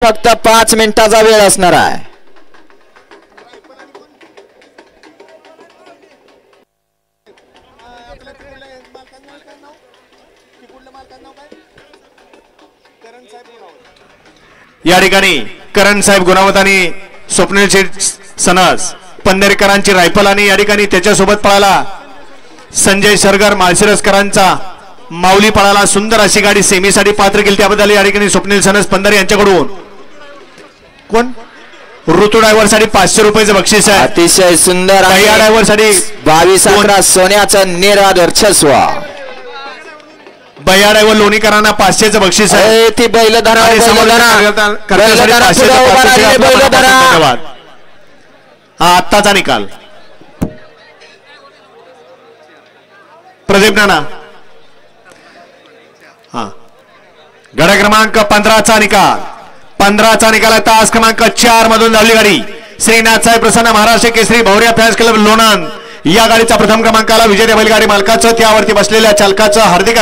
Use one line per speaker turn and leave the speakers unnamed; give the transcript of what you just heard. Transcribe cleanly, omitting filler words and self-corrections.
फक्त 5 मिनिटाचा वेळ असणार आहे.
या ठिकाणी करण साहेब गुणावत आणि स्वप्नील शेठ सनस पंधरेकरांची रायफल आणि या ठिकाणी त्याच्यासोबत पळाला संजय सरगर माळशिरसकरांचा माऊली पळाला. सुंदर अशी गाडी सेमीसाठी पात्र केली त्याबद्दल या ठिकाणी स्वप्नील सनस पंधरे यांच्याकडून कोण ऋतू ड्रायव्हर साठी 500 रुपयाचं बक्षीस आहे.
अतिशय सुंदर आहे.
ड्रायव्हर साठी
22-11 सोन्याचं निरादर्शस्व.
बया ड्रायव्हर लोणीकरांना 500चं बक्षीस आहे.
ती बैलधरा
धन्यवाद. हा आत्ताचा निकाल प्रदीप नाना. हा गड क्रमांक 15चा निकाल. 15चा निकाल आहे. तास क्रमांक 4 मधून धावली गाडी श्रीनाथ साहेब प्रसन्न महाराष्ट्र केसरी भौर्या फॅन्स क्लब लोणंद. या गाडीचा प्रथम क्रमांकाला विजय बैलगाडी मालकाचं त्यावरती बसलेल्या चालकाचं हार्दिक